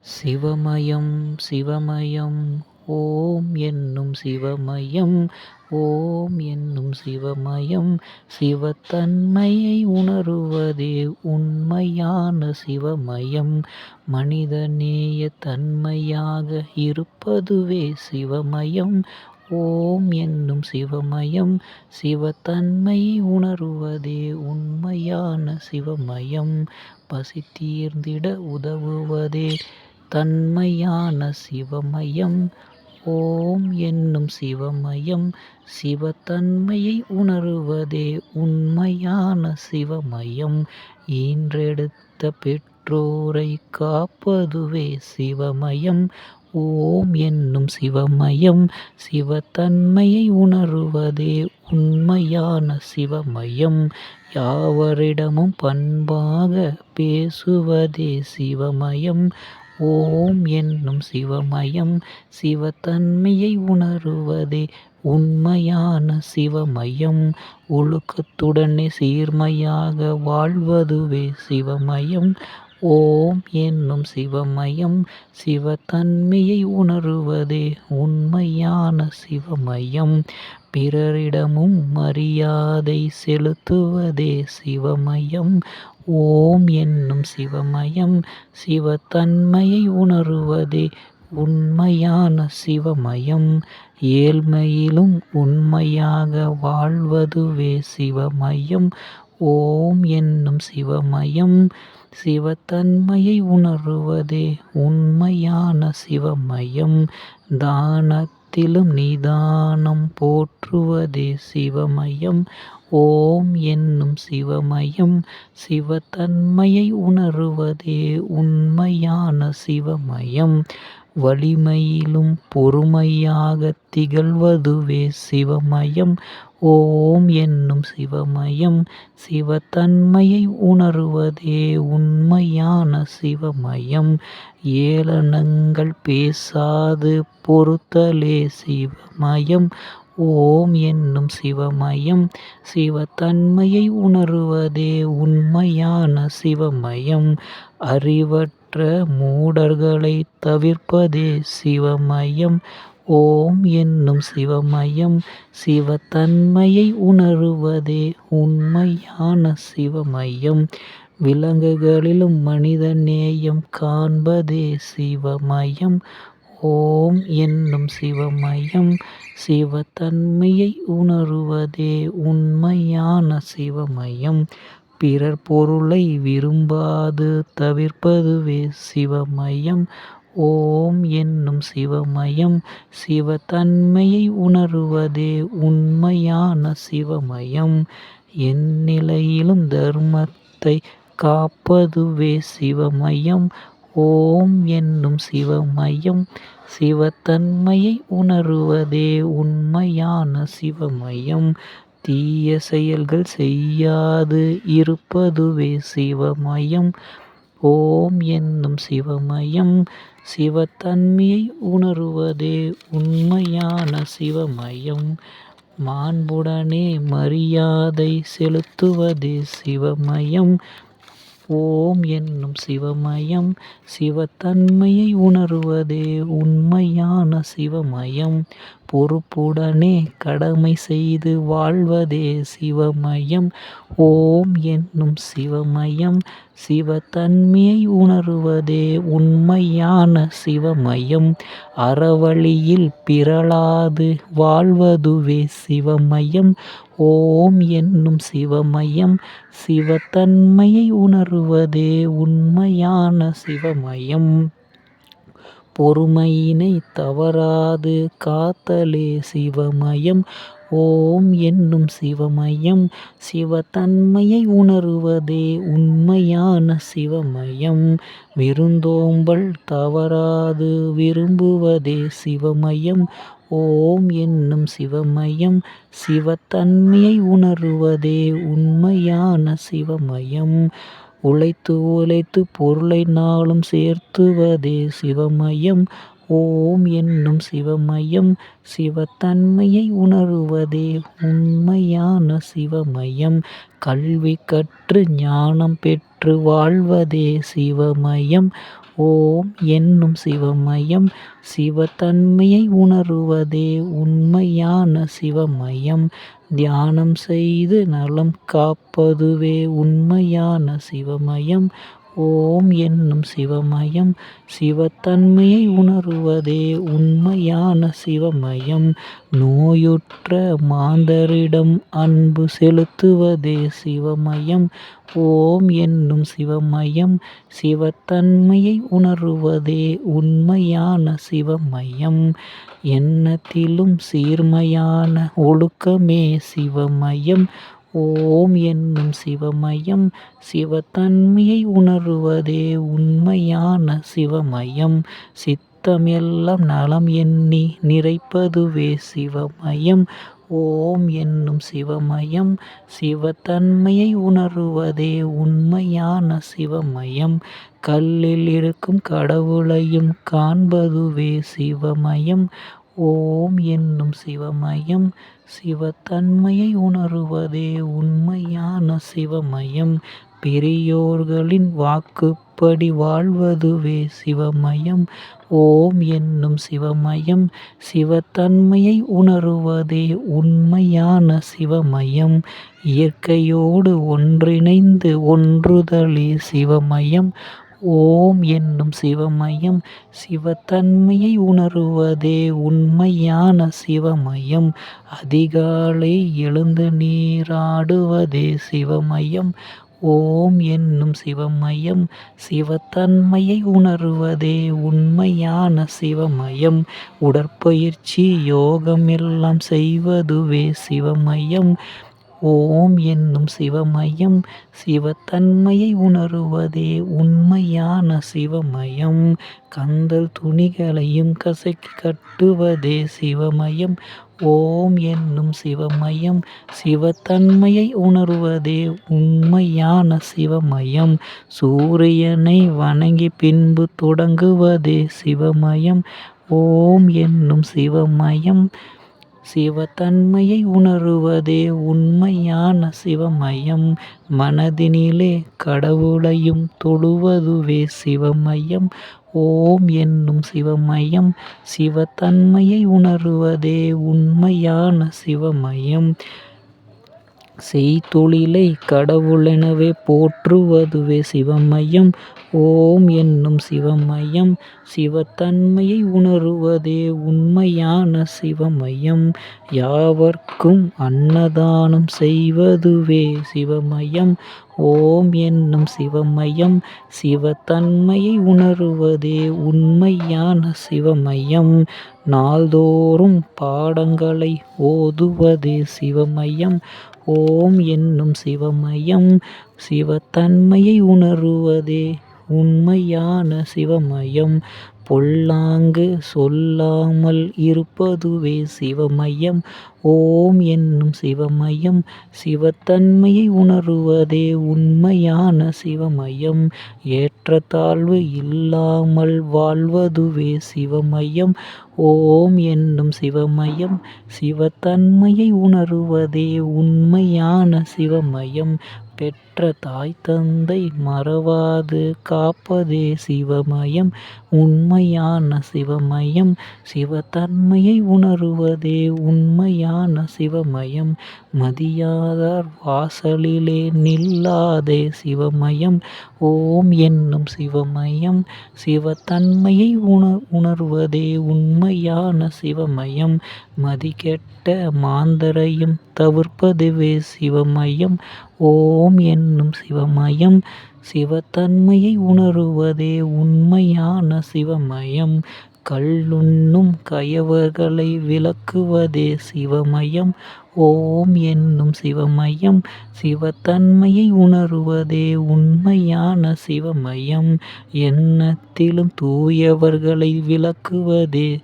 சிவமயம் சிவமயம் ஓம் என்னும் சிவமயம். ஓம் என்னும் சிவமயம். சிவத்தன்மையை உணருவதே உண்மையான சிவமயம். மனிதநேய தன்மையாக இருப்பதுவே சிவமயம். ஓம் என்னும் சிவமயம். சிவத்தன்மையை உணருவதே உண்மையான சிவமயம். பசி தீர்ந்திட உதவுவதே தன்மையான சிவமயம். ஓம் என்னும் சிவமயம். சிவத்தன்மையை உணருவதே உண்மையான சிவமயம். ஈன்றெடுத்த பெற்றோரை காப்பதுவே சிவமயம். ஓம் என்னும் சிவமயம். சிவத்தன்மையை உணருவதே உண்மையான சிவமயம். யாவரிடமும் பண்பாக பேசுவதே சிவமயம். ஓம் என்னும் சிவமயம். சிவத்தன்மையை உணருவதே உண்மையான சிவமயம். ஒழுக்கத்துடனே சீர்மையாக வாழ்வதுவே சிவமயம். ஓம் என்னும் சிவமயம். சிவத்தன்மையை உணருவதே உண்மையான சிவமயம். பிறரிடமும் மரியாதை செலுத்துவதே சிவமயம். ஓம் என்னும் சிவமயம். சிவத்தன்மையை உணருவதே உண்மையான சிவமயம். ஏழ்மையிலும் உண்மையாக வாழ்வதுவே சிவமயம். ஓம் என்னும் சிவமயம். சிவத்தன்மையை உணருவதே உண்மையான சிவமயம். தானத்திலும் நிதானம் போற்றுவதே சிவமயம். ஓம் என்னும் சிவமயம். சிவத்தன்மையை உணருவதே உண்மையான சிவமயம். வலிமையிலும் பொறுமையாக திகழ்வதுவே சிவமயம். ஓம் என்னும் சிவமயம். சிவத்தன்மையை உணருவதே உண்மையான சிவமயம். ஏளனங்கள் பேசாது பொறுத்தலே சிவமயம். ஓம் என்னும் சிவமயம். சிவத்தன்மையை உணருவதே உண்மையான சிவமயம். அறிவற்ற மூடர்களை தவிர்ப்பதே சிவமயம். ஓம் என்னும் சிவமயம். சிவத்தன்மையை உணருவதே உண்மையான சிவமயம். விலங்குகளிலும் மனித நேயம் காண்பதே சிவமயம். ஓம் என்னும் சிவமயம். சிவத்தன்மையை உணருவதே உண்மையான சிவமயம். பிறர் பொருளை விரும்பாது தவிர்ப்பதுவே சிவமயம். ஓம் என்னும் சிவமயம். சிவத்தன்மையை உணருவதே உண்மையான சிவமயம். எந்நிலையிலும் தர்மத்தை காப்பதுவே சிவமயம். ஓம் என்னும் சிவமயம். சிவத்தன்மையை உணருவதே உண்மையான சிவமயம். தீய செயல்கள் செய்யாது இருப்பதுவே சிவமயம். ஓம் என்னும் சிவமயம். சிவத்தன்மையை உணருவதே உண்மையான சிவமயம். மாண்புடனே மரியாதை செலுத்துவதே சிவமயம். ஓம் என்னும் சிவமயம். சிவத்தன்மையை உணருவதே உண்மையான சிவமயம். பொறுப்புடனே கடமை செய்து வாழ்வதே சிவமயம். ஓம் என்னும் சிவமயம். சிவத்தன்மையை உணருவதே உண்மையான சிவமயம். அறவழியில் பிறழாது வாழ்வதுவே சிவமயம். ஓம் என்னும் சிவமயம். சிவத்தன்மையை உணருவதே உண்மையான சிவமயம். பொறுமையினை தவறாது காத்தலே சிவமயம். ஓம் என்னும் சிவமயம். சிவத்தன்மையை உணருவதே உண்மையான சிவமயம். விருந்தோம்பல் தவறாது விரும்புவதே சிவமயம். ஓம் என்னும் சிவமயம். சிவத்தன்மையை உணருவதே உண்மையான சிவமயம். உழைத்து உழைத்து பொருளை நாளும் சேர்த்துவதே சிவமயம். ஓம் என்னும் சிவமயம். சிவத்தன்மையை உணருவதே உண்மையான சிவமயம். கல்வி கற்று ஞானம் பெற்று வாழ்வதே சிவமயம். ஓம் என்னும் சிவமயம் சிவத்தன்மையை உணருவதே உண்மையான சிவமயம். தியானம் செய்து நலம் காப்பதுவே உண்மையான சிவமயம். ஓம் என்னும் சிவமயம் சிவத்தன்மையை உணருவதே உண்மையான சிவமயம். நோயுற்ற மாந்தரிடம் அன்பு செலுத்துவதே சிவமயம். ஓம் என்னும் சிவமயம் சிவத்தன்மையை உணருவதே உண்மையான சிவமயம். எண்ணத்திலும் சீர்மையான ஒழுக்கமே சிவமயம். ஓம் என்னும் சிவமயம் சிவத்தன்மையை உணருவதே உண்மையான சிவமயம். சித்தமெல்லாம் நலம் எண்ணி நிறைப்பதுவே சிவமயம். ஓம் என்னும் சிவமயம் சிவத்தன்மையை உணருவதே உண்மையான சிவமயம். கல்லில் இருக்கும் கடவுளையும் காண்பதுவே சிவமயம். ஓம் என்னும் சிவமயம் சிவத்தன்மையை உணருவதே உண்மையான சிவமயம். பெரியோர்களின் வாக்குப்படி வாழ்வதுவே சிவமயம். ஓம் என்னும் சிவமயம் சிவத்தன்மையை உணருவதே உண்மையான சிவமயம். இயற்கையோடு ஒன்றிணைந்து ஒன்றுதலே சிவமயம். ஓம் என்னும் சிவமயம் சிவத்தன்மையை உணருவதே உண்மையான சிவமயம். அதிகாலை எழுந்து நீராடுவதே சிவமயம். ஓம் என்னும் சிவமயம் சிவத்தன்மையை உணருவதே உண்மையான சிவமயம். உடற்பயிற்சி யோகமெல்லாம் செய்வதுவே சிவமயம். ஓம் என்னும் சிவமயம் சிவத்தன்மையை உணருவதே உண்மையான சிவமயம். கந்தல் துணிகளையும் கசக்கி கட்டுவதே சிவமயம். ஓம் என்னும் சிவமயம் சிவத்தன்மையை உணருவதே உண்மையான சிவமயம். சூரியனை வணங்கி பின்பு தொடங்குவதே சிவமயம். ஓம் என்னும் சிவமயம் சிவத்தன்மையை உணருவதே உண்மையான சிவமயம். மனதினிலே கடவுளையும் தொழுவதுவே சிவமயம். ஓம் என்னும் சிவமயம் சிவத்தன்மையை உணருவதே உண்மையான சிவமயம். செய்தொழிலை கடவுளெனவே போற்றுவதுவே சிவமயம். ஓம் என்னும் சிவமயம் சிவத்தன்மையை உணருவதே உண்மையான சிவமயம். யாவர்க்கும் அன்னதானம் செய்வதுவே சிவமயம். ஓம் என்னும் சிவமயம் சிவத்தன்மையை உணருவதே உண்மையான சிவமயம். நாள்தோறும் பாடங்களை ஓதுவதே சிவமயம். ஓம் என்னும் சிவமயம் சிவத்தன்மையை உணருவதே உண்மையான சிவமயம். பொல்லாங்கு சொல்லாமல் இருப்பதுவே சிவமயம். ஓம் என்னும் சிவமயம் சிவத்தன்மையை உணருவதே உண்மையான சிவமயம். ஏற்றத்தாழ்வு இல்லாமல் வாழ்வதுவே சிவமயம். ஓம் என்னும் சிவமயம் சிவத்தன்மையை உணருவதே உண்மையான சிவமயம். பெற்ற தாய் தந்தை மறவாது காப்பதே சிவமயம். உண்மையான சிவமயம். சிவத்தன்மையை உணருவதே உண்மையான சிவமயம். மதியாதார் வாசலிலே நில்லாதே சிவமயம். ஓம் என்னும் சிவமயம் சிவத்தன்மையை உணர்வதே உண்மையான சிவமயம். மதிகெட்ட மாந்தரையும் தவிர்ப்பதுவே சிவமயம். ஓம் என்னும் சிவமயம் சிவத்தன்மையை உணருவதே உண்மையான சிவமயம். கள்ளுண்ணும் கயவர்களை விலக்குவதே சிவமயம். ஓம் என்னும் சிவமயம் சிவத்தன்மையை உணருவதே உண்மையான சிவமயம். எண்ணத்திலும் தூயவர்களை விலக்குவதே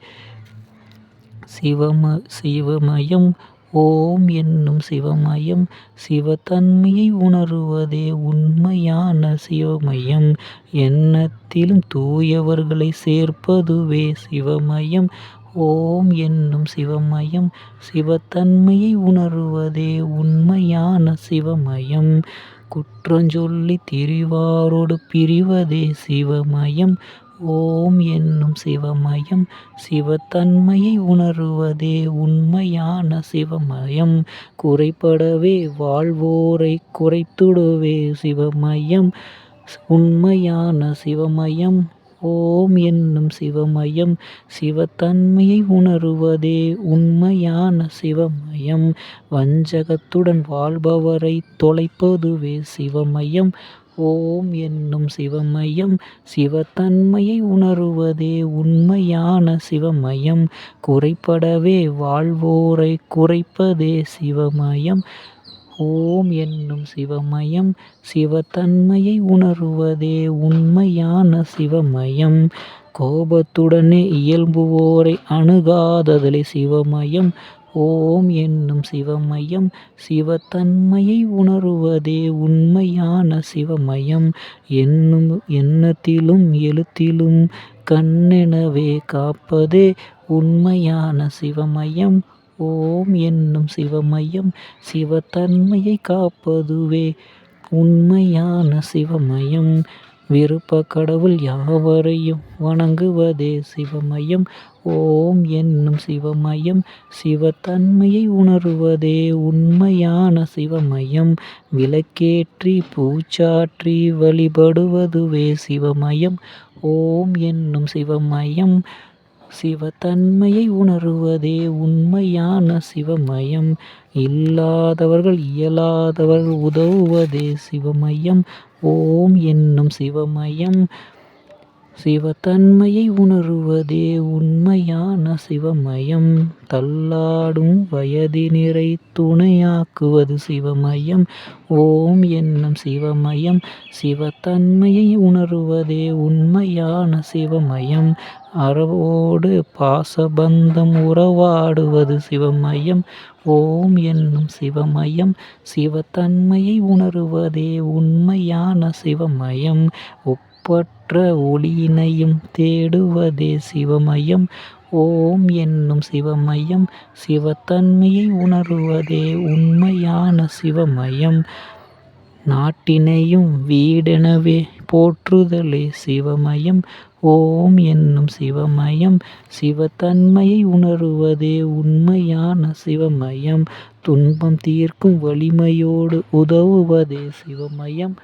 சிவமயம். ஓம் என்னும் சிவமயம் சிவத்தன்மையை உணருவதே உண்மையான சிவமயம். எண்ணத்திலும் தூயவர்களை சேர்ப்பதுவே சிவமயம். ஓம் என்னும் சிவமயம் சிவத்தன்மையை உணருவதே உண்மையான சிவமயம். குற்றஞ்சொல்லி திரிவாரோடு பிரிவதே சிவமயம். ஓம் என்னும் சிவமயம் சிவத்தன்மையை உணருவதே உண்மையான சிவமயம். குறைபடவே வாழ்வோரை குறைத்துடுவே சிவமயம் உண்மையான சிவமயம். ஓம் என்னும் சிவமயம் சிவத்தன்மையை உணருவதே உண்மையான சிவமயம். வஞ்சகத்துடன் வாழ்பவரை தொலைப்பதுவே சிவமயம். ஓம் என்னும் சிவமயம் சிவத்தன்மையை உணருவதே உண்மையான சிவமயம். குறைபடவே வாழ்வோரை குறைப்பதே சிவமயம். ஓம் என்னும் சிவமயம் சிவத்தன்மையை உணருவதே உண்மையான சிவமயம். கோபத்துடனே இயல்புவோரை அணுகாதலே சிவமயம். ஓம் என்னும் சிவமயம் சிவத்தன்மையை உணருவதே உண்மையான சிவமயம். எண்ணத்திலும் எழுத்திலும் கண்ணெனவே காப்பதே உண்மையான சிவமயம். ஓம் என்னும் சிவமயம் சிவத்தன்மையை காப்பதுவே உண்மையான சிவமயம். விருப்ப கடவுள் யாவரையும் வணங்குவதே சிவமயம். ஓம் என்னும் சிவமயம் சிவத்தன்மையை உணருவதே உண்மையான சிவமயம். விளக்கேற்றி பூச்சாற்றி வழிபடுவதுவே சிவமயம். ஓம் என்னும் சிவமயம் சிவத்தன்மையை உணருவதே உண்மையான சிவமயம். இல்லாதவர்கள் இயலாதவர்கள் உதவுவதே சிவமயம். ஓம் என்னும் சிவமயம் சிவத்தன்மையை உணருவதே உண்மையான சிவமயம். தள்ளாடும் வயதினரை துணையாக்குவது சிவமயம். ஓம் என்னும் சிவமயம் சிவத்தன்மையை உணருவதே உண்மையான சிவமயம். அறவோடு பாசபந்தம் உறவாடுவது சிவமயம். ஓம் என்னும் சிவமயம் சிவத்தன்மையை உணருவதே உண்மையான சிவமயம். ஒப்பற்ற ஒளியினையும் தேடுவதே சிவமயம். ஓம் என்னும் சிவமயம் சிவத்தன்மையை உணருவதே உண்மையான சிவமயம். நாட்டினையும் வீடெனவே போற்றுதலே சிவமயம். ஓம் என்னும் சிவமயம் சிவத்தன்மையை உணருவதே உண்மையான சிவமயம். துன்பம் தீர்க்கும் வலிமையோடு உதவுவதே சிவமயம்.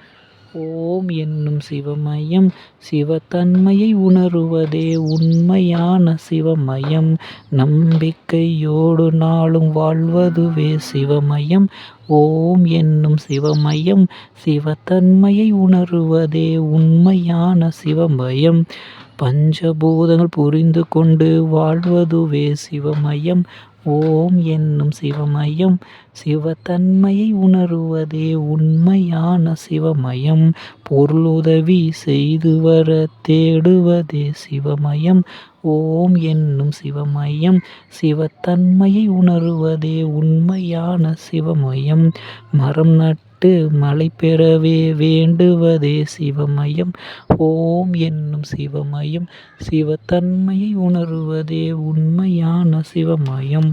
ஓம் என்னும் சிவமயம் சிவத்தன்மையை உணருவதே உண்மையான சிவமயம். நம்பிக்கையோடு நாளும் வாழ்வதுவே சிவமயம். ஓம் என்னும் சிவமயம் சிவத்தன்மையை உணருவதே உண்மையான சிவமயம். பஞ்சபூதங்கள் புரிந்து கொண்டு வாழ்வதுவே சிவமயம். ஓம் என்னும் சிவமயம் சிவத்தன்மையை உணருவதே உண்மையான சிவமயம். பொருளுதவி செய்து வர தேடுவதே சிவமயம். ஓம் என்னும் சிவமயம் சிவத்தன்மையை உணருவதே உண்மையான சிவமயம். மரம் நட்டு மழை பெறவே வேண்டுவதே சிவமயம். ஓம் என்னும் சிவமயம் சிவத்தன்மையை உணருவதே உண்மையான சிவமயம்.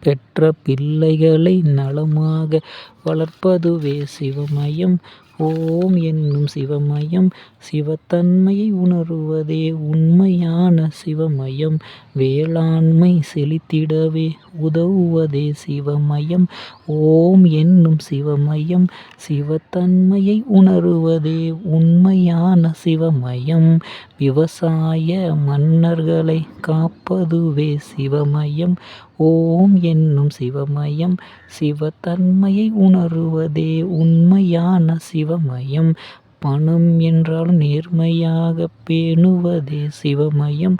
பெற்ற பிள்ளைகளை நலமாக வளர்ப்பதுவே சிவமயம். ஓம் என்னும் சிவமயம் சிவத்தன்மையை உணருவதே உண்மையான சிவமயம். வேளாண்மை செழித்திடவே உதவுவதே சிவமயம். ஓம் என்னும் சிவமயம் சிவத்தன்மையை உணருவதே உண்மையான சிவமயம். விவசாய மன்னர்களை காப்பதுவே சிவமயம். ஓம் என்னும் சிவமயம் சிவத்தன்மையை உணருவதே உண்மையான சிவமயம். பணம் என்றாலும் நேர்மையாக பேணுவதே சிவமயம்.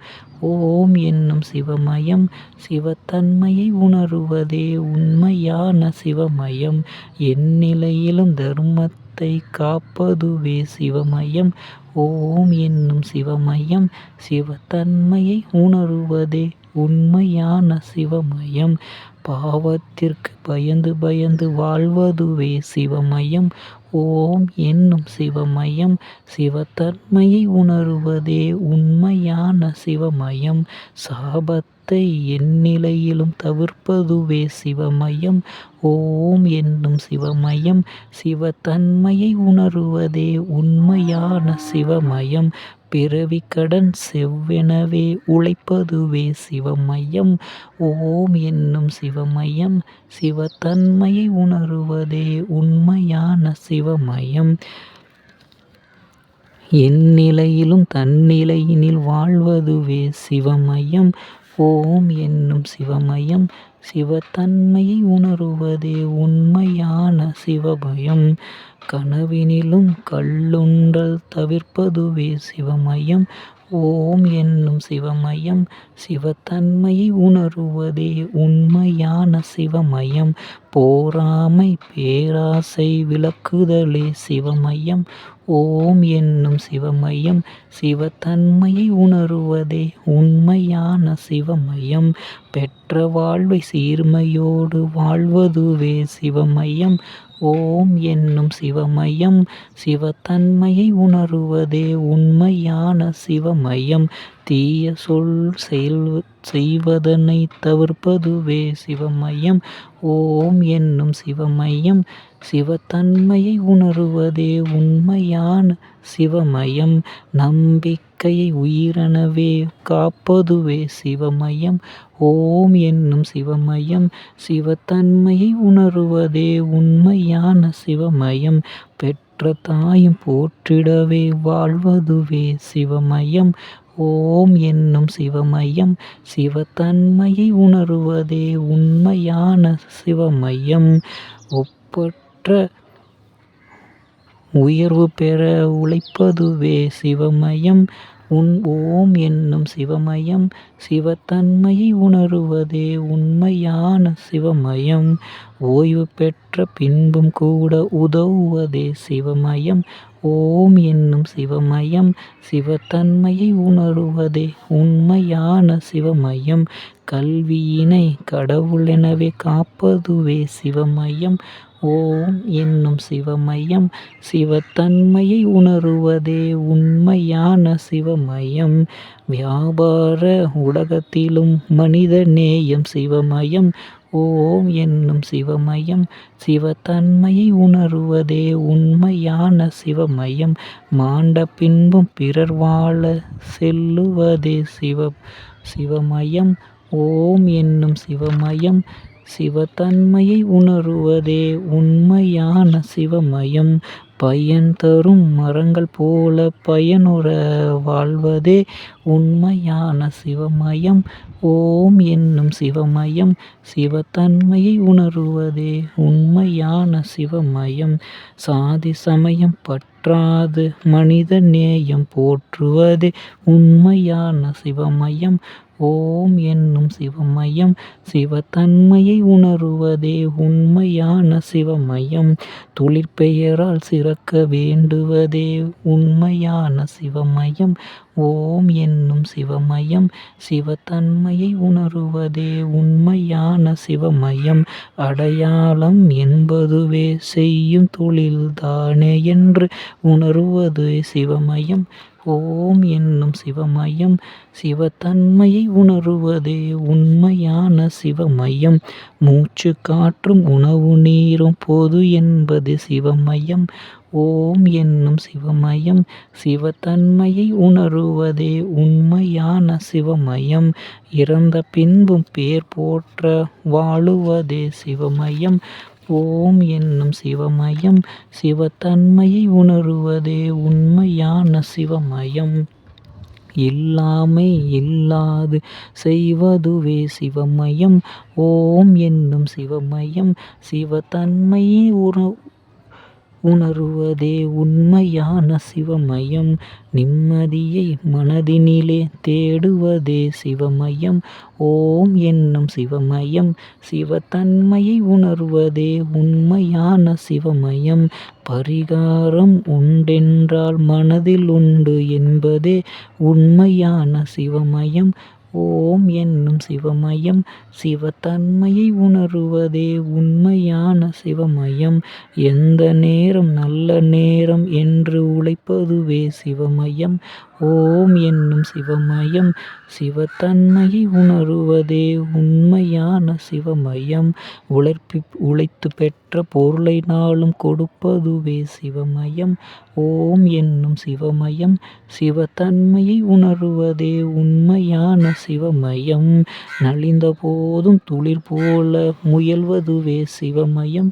ஓம் என்னும் சிவமயம் சிவத்தன்மையை உணருவதே உண்மையான சிவமயம். எந்நிலையிலும் தர்மத்தை காப்பதுவே சிவமயம். ஓம் என்னும் சிவமயம் சிவத்தன்மையை உணருவதே உண்மையான சிவமயம். பாவத்திற்கு பயந்து பயந்து வாழ்வதுவே சிவமயம். ஓம் என்னும் சிவமயம் சிவத்தன்மையை உணருவதே உண்மையான சிவமயம். சாபத்தை எந்நிலையிலும் தவிர்ப்பதுவே சிவமயம். ஓம் என்னும் சிவமயம் சிவத்தன்மையை உணருவதே உண்மையான சிவமயம். பிறவிக்கடன் செவ்வெனவே உழைப்பதுவே சிவமயம். ஓம் என்னும் சிவமயம் சிவத்தன்மையை உணருவதே உண்மையான சிவமயம். எந்நிலையிலும் தன்னிலையினில் வாழ்வதுவே சிவமயம். ஓம் என்னும் சிவமயம் சிவத்தன்மையை உணருவதே உண்மையான சிவமயம். கனவினிலும் கள்ளுண்டல் தவிர்ப்பதுவே சிவமயம். ஓம் என்னும் சிவமயம் சிவத்தன்மையை உணருவதே உண்மையான சிவமயம். போராமை பேராசை விலக்குதலே சிவமயம். ஓம் என்னும் சிவமயம் சிவத்தன்மையை உணருவதே உண்மையான சிவமயம். பெற்ற வாழ்வை சீர்மையோடு வாழ்வதுவே சிவமயம். ஓம் என்னும் சிவமயம் சிவத்தன்மையை உணருவதே உண்மையான சிவமயம். தீய சொல் செய்வதனை தவிர்ப்பதுவே சிவமயம். ஓம் என்னும் சிவமயம் சிவத்தன்மையை உணருவதே உண்மையான சிவமயம். நம்பிக்கையை உயிரெனவே காப்பதுவே சிவமயம். ஓம் என்னும் சிவமயம் சிவத்தன்மையை உணருவதே உண்மையான சிவமயம். பெற்ற தாயும் போற்றிடவே வாழ்வதுவே சிவமயம். ஓம் என்னும் சிவமயம் சிவத்தன்மையை உணருவதே உண்மையான சிவமயம். ஒப்பற்ற உயர்வு பெற உழைப்பதுவே சிவமயம். ஓம் என்னும் சிவமயம் சிவத்தன்மையை உணருவதே உண்மையான சிவமயம். ஓய்வு பெற்ற பின்பும் கூட உதவுவதே சிவமயம். ஓம் என்னும் சிவமயம் சிவத்தன்மையை உணருவதே உண்மையான சிவமயம். கல்வியினை கடவுளெனவே காப்பதுவே சிவமயம். ஓம் என்னும் சிவமயம் சிவத்தன்மையை உணருவதே உண்மையான சிவமயம். வியாபார உலகத்திலும் மனித நேயம் சிவமயம். ஓம் என்னும் சிவமயம் சிவத்தன்மையை உணருவதே உண்மையான சிவமயம். மாண்ட பின்பும் பிறர் வாழ செல்லுவதே சிவமயம். ஓம் என்னும் சிவமயம் சிவத்தன்மையை உணருவதே உண்மையான சிவமயம். பயன் தரும் மரங்கள் போல பயனுற வாழ்வதே உண்மையான சிவமயம். ஓம் என்னும் சிவமயம் சிவத்தன்மையை உணருவதே உண்மையான சிவமயம். சாதி சமயம் பற்றாது மனித நேயம் போற்றுவதே உண்மையான சிவமயம். ஓம் என்னும் சிவமயம் சிவத்தன்மையை உணருவதே உண்மையான சிவமயம். தொழிற்பெயரால் சிறக்க வேண்டுவதே உண்மையான சிவமயம். ஓம் என்னும் சிவமயம் சிவத்தன்மையை உணருவதே உண்மையான சிவமயம். அடையாளம் என்பதுவே செய்யும் தொழில்தானே என்று உணருவதே சிவமயம். ஓம் என்னும் சிவமயம் சிவத்தன்மையை உணருவதே உண்மையான சிவமயம். மூச்சு காற்றும் உணவு நீரும் பொது என்பது சிவமயம். ஓம் என்னும் சிவமயம் சிவத்தன்மையை உணருவதே உண்மையான சிவமயம். இறந்த பின்பும் பேர் போற்ற வாழுவதே சிவமயம். ஓம் என்னும் சிவமயம் சிவத்தன்மையை உணருவதே உண்மையான சிவமயம். இல்லாமை இல்லாது செய்வதுவே சிவமயம். ஓம் என்னும் சிவமயம் சிவத்தன்மையை உணருவதே உண்மையான சிவமயம். நிம்மதியை மனதினிலே தேடுவதே சிவமயம். ஓம் என்னும் சிவமயம் சிவத்தன்மையை உணருவதே உண்மையான சிவமயம். பரிகாரம் உண்டென்றால் மனதில் உண்டு என்பதே உண்மையான சிவமயம். ஓம் என்னும் சிவமயம் சிவத்தன்மையை உணருவதே உண்மையான சிவமயம். எந்த நேரம் நல்ல நேரம் என்று உழைப்பதுவே சிவமயம். ஓம் என்னும் சிவமயம் சிவத்தன்மையை உணருவதே உண்மையான சிவமயம். உழைத்து பெற்ற பொருளை நாளும் கொடுப்பதுவே சிவமயம். ஓம் என்னும் சிவமயம் சிவத்தன்மையை உணருவதே உண்மையான சிவமயம். நலிந்த போதும் துளிர் போல முயல்வதுவே சிவமயம்.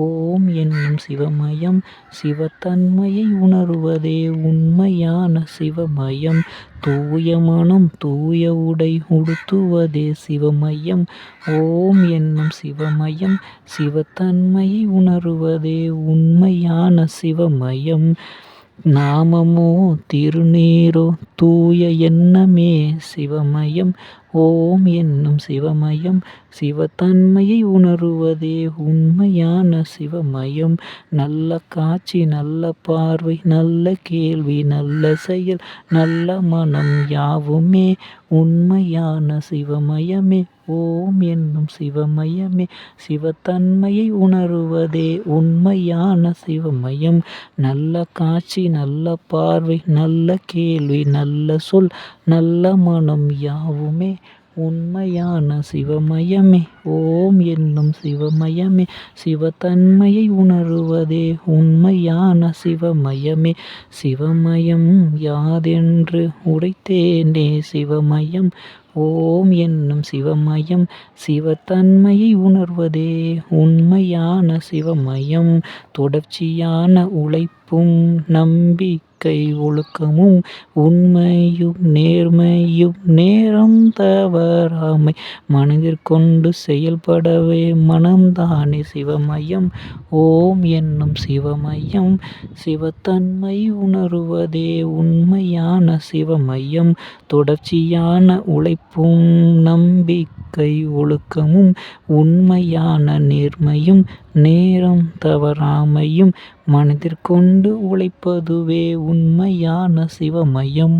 ஓம் என்னும் சிவமயம் சிவத்தன்மையை உணருவதே உண்மையான சிவமயம். தூய மனம் தூய உடை உடுத்துவதே சிவமயம். ஓம் என்னும் சிவமயம் சிவத்தன்மையை உணருவதே உண்மையான சிவமயம். நாமமோ திருநீரோ தூய எண்ணமே சிவமயம். ஓம் என்னும் சிவமயம் சிவத்தன்மையை உணருவதே உண்மையான சிவமயம். நல்ல காட்சி நல்ல பார்வை நல்ல கேள்வி நல்ல செயல் நல்ல மனம் யாவுமே உண்மையான சிவமயமே. ஓம் என்னும் சிவமயமே சிவத்தன்மையை உணருவதே உண்மையான சிவமயம். நல்ல காட்சி நல்ல பார்வை நல்ல கேள்வி நல்ல சொல் நல்ல மனம் யாவுமே உண்மையான சிவமயமே. ஓம் என்னும் சிவமயமே சிவத்தன்மையை உணருவதே உண்மையான சிவமயமே. சிவமயம் யாதென்று உரைத்தேனே சிவமயம். ஓம் என்னும் சிவமயம் சிவத்தன்மையை உணர்வதே உண்மையான சிவமயம். தொடர்ச்சியான உழைப்பும் நம்பிக்கை ஒழுக்கமும் உண்மையும் நேர்மையும் நேரம் தவறாமை மனதிற்கொண்டு செயல்படவே மனம்தானே சிவமயம். ஓம் என்னும் சிவமயம் சிவத்தன்மை உணருவதே உண்மையான சிவமயம். தொடர்ச்சியான உழைப்பும் நம்பிக்கை ஒழுக்கமும் உண்மையான நேர்மையும் நேரம் தவறாமையும் மனதிற்கொண்டு உழைப்பதுவே உண்மையான சிவமயம்.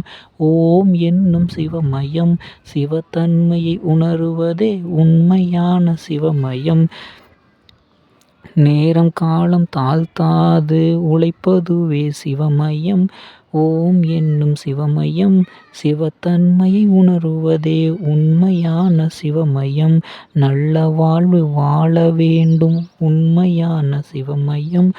ஓம் என்னும் சிவமயம் சிவத்தன்மையை உணருவதே உண்மையான சிவமயம். நேரம் காலம் தாழ்த்தாது உழைப்பதுவே சிவமயம். ஓம் என்னும் சிவமயம் சிவத்தன்மையை உணருவதே உண்மையான சிவமயம். நல்ல வாழ்வு வாழ வேண்டும் உண்மையான சிவமயம்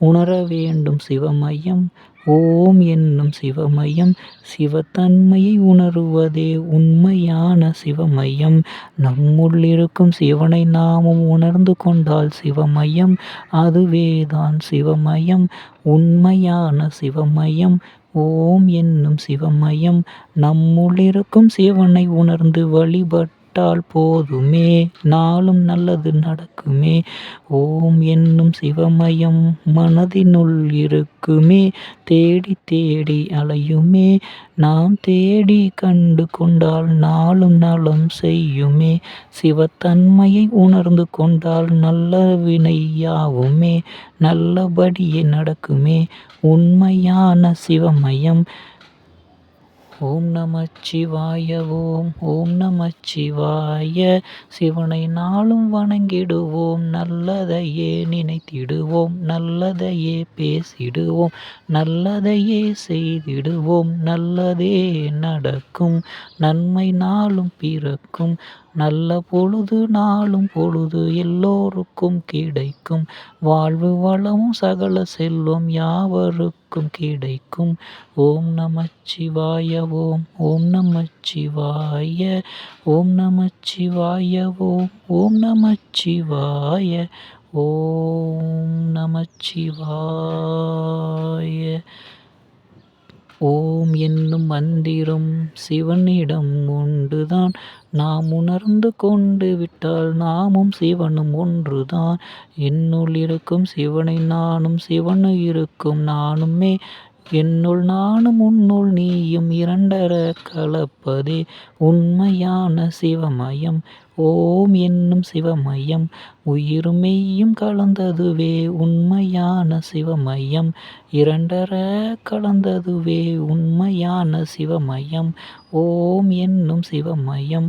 உணர வேண்டும் சிவமயம். ஓம் என்னும் சிவமயம் சிவத்தன்மையை உணருவதே உண்மையான சிவமயம். நம்முள் இருக்கும் சிவனை நாமும் உணர்ந்து கொண்டால் சிவமயம் அதுவேதான் சிவமயம் உண்மையான சிவமயம். ஓம் என்னும் சிவமயம் நம்முள்ளிருக்கும் சிவனை உணர்ந்து வழிபட்டால் போதுமே நாளும் நல்லது நடக்குமே. ஓம் என்னும் சிவமயம் மனதினுள் இருக்குமே தேடி தேடி அலையுமே. நாம் தேடி கண்டு கொண்டால் நாளும் நலம் செய்யுமே. சிவத்தன்மையை உணர்ந்து கொண்டால் நல்ல வினை யாவுமே நல்லபடியே நடக்குமே உண்மையான சிவமயம். ஓம் நமச்சிவாய ஓம் நமச்சிவாய. சிவனை நாளும் வணங்கிடுவோம் நல்லதையே நினைத்திடுவோம் நல்லதையே பேசிடுவோம் நல்லதையே செய்திடுவோம். நல்லதே நடக்கும் நன்மை நாளும் பிறக்கும் நல்ல பொழுது நாளும் பொழுது எல்லோருக்கும் கிடைக்கும். வாழ்வு வளமும் சகல செல்வம் யாவருக்கும் கிடைக்கும். ஓம் நமச்சிவாய ஓம் நமச்சிவாய. ஓம் நமச்சிவாய ஓம் நமச்சிவாய. ஓம் நமச்சிவாய. ஓம் என்னும் மந்திரம் சிவனிடம் உண்டுதான். நாம் உணர்ந்து கொண்டு விட்டால் நாமும் சிவனும் ஒன்றுதான். என்னுள் இருக்கும் சிவனை நானும் சிவனு இருக்கும் நானுமே. என்னுள் நானும் உன்னுள் நீயும் இரண்டர கலப்பதே உண்மையான சிவமயம். ஓம் என்னும் சிவமயம் உயிரும் மெய்யும் கலந்ததுவே உண்மையான சிவமயம். இரண்டர கலந்ததுவே உண்மையான சிவமயம். ஓம் என்னும் சிவமயம்